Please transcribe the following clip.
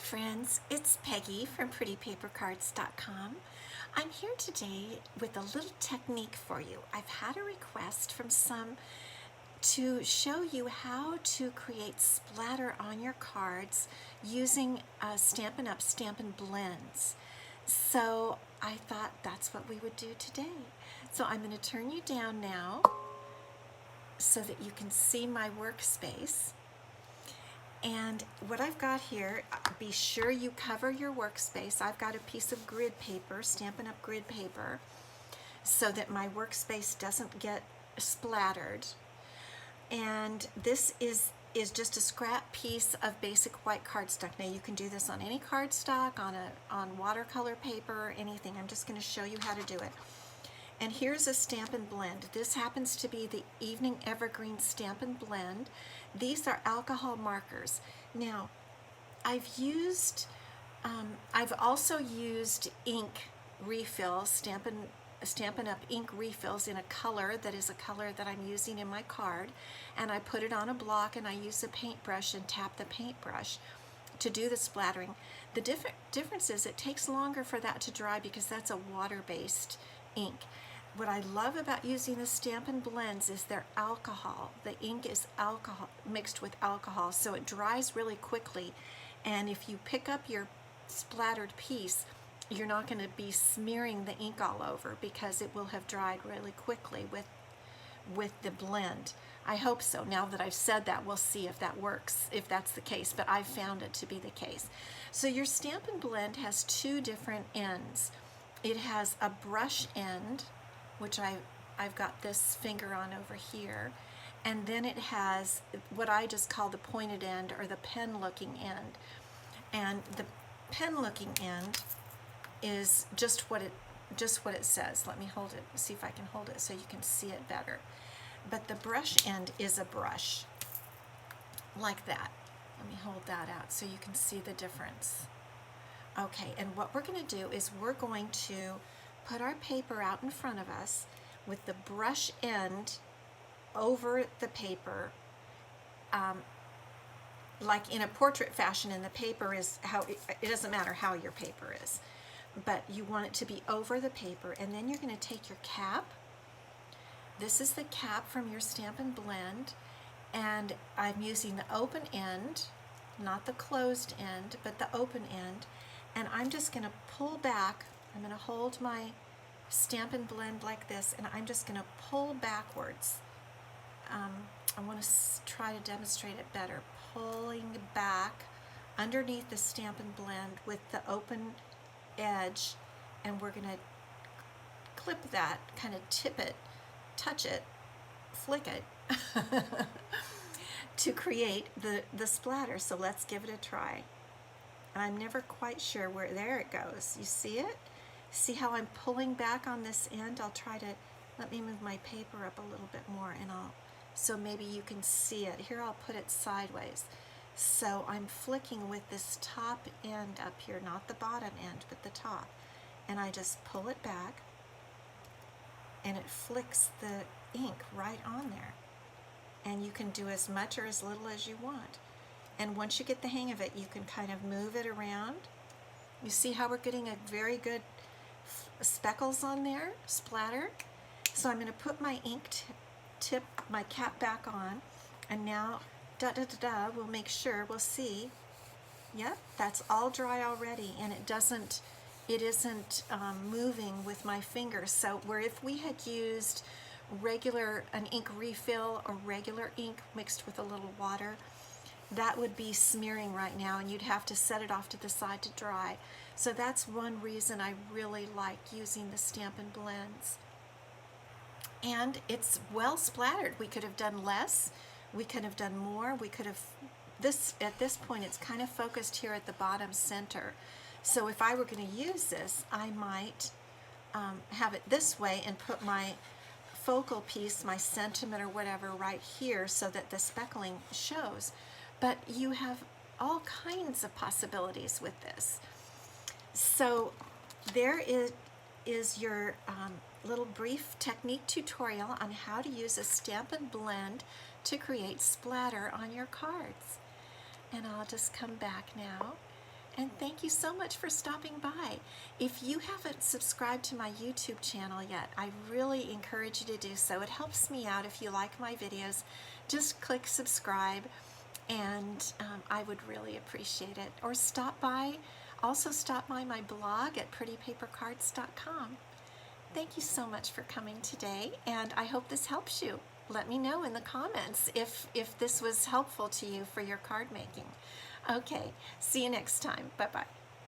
friends, it's Peggy from prettypapercards.com. I'm here today with a little technique for you. I've had a request from some to show you how to create splatter on your cards using Stampin' Up Stampin' Blends. So I thought that's what we would do today. So I'm going to turn you down now so that you can see my workspace. And what I've got here, be sure you cover your workspace. I've got a piece of grid paper, Stampin' Up grid paper, so that my workspace doesn't get splattered. And this is just a scrap piece of basic white cardstock. Now you can do this on any cardstock, on watercolor paper, anything. I'm just going to show you how to do it. And here's a Stampin' Blend. This happens to be the Evening Evergreen Stampin' Blend. These are alcohol markers. Now, I've also used ink refills, Stampin' Up ink refills in a color that is a color that I'm using in my card. And I put it on a block and I use a paintbrush and tap the paintbrush to do the splattering. The difference is it takes longer for that to dry because that's a water-based ink. What I love about using the Stampin' Blends is their alcohol. The ink is alcohol mixed with alcohol, so it dries really quickly. And if you pick up your splattered piece, you're not going to be smearing the ink all over because it will have dried really quickly with the blend. I hope so. Now that I've said that, we'll see if that works, if that's the case, but I've found it to be the case. So your Stampin' Blend has two different ends. It has a brush end, which I've got this finger on over here, and then it has what I just call the pointed end or the pen looking end. And the pen looking end is just what it says. Let me hold it, see if I can hold it so you can see it better. But the brush end is a brush like that. Let me hold that out so you can see the difference. Okay, and what we're going to do is we're going to put our paper out in front of us with the brush end over the paper, like in a portrait fashion, and the paper is how, it doesn't matter how your paper is, but you want it to be over the paper. And then you're going to take your cap. This is the cap from your Stampin' Blend, and I'm using the open end, not the closed end, but the open end. And I'm just going to pull back. I'm going to hold my Stampin' Blend like this, and I'm just going to pull backwards. I want to try to demonstrate it better. Pulling back underneath the Stampin' Blend with the open edge, and we're going to clip that, kind of tip it, touch it, flick it to create the splatter. So let's give it a try. I'm never quite sure where, there it goes. You see it? See how I'm pulling back on this end? I'll try to, let me move my paper up a little bit more, and so maybe you can see it. Here, I'll put it sideways. So I'm flicking with this top end up here, not the bottom end, but the top. And I just pull it back, and it flicks the ink right on there. And you can do as much or as little as you want. And once you get the hang of it, you can kind of move it around. You see how we're getting a very good speckles on there, splatter. So I'm going to put my ink tip, my cap back on, and now we'll make sure, we'll see. Yep, that's all dry already, and it isn't moving with my fingers. So where if we had used an ink refill or regular ink mixed with a little water, that would be smearing right now, and you'd have to set it off to the side to dry. So that's one reason I really like using the Stampin' Blends. And it's well splattered. We could have done less, we could have done more, we could have, at this point it's kind of focused here at the bottom center. So if I were going to use this, I might have it this way and put my focal piece, my sentiment or whatever, right here so that the speckling shows. But you have all kinds of possibilities with this. So there is your little brief technique tutorial on how to use a Stampin' Blend to create splatter on your cards. And I'll just come back now thank you so much for stopping by. If you haven't subscribed to my YouTube channel yet, I really encourage you to do so. It helps me out if you like my videos. Just click subscribe, and I would really appreciate it. Or stop by my blog at prettypapercards.com. Thank you so much for coming today, and I hope this helps you. Let me know in the comments if this was helpful to you for your card making. Okay, see you next time. Bye-bye.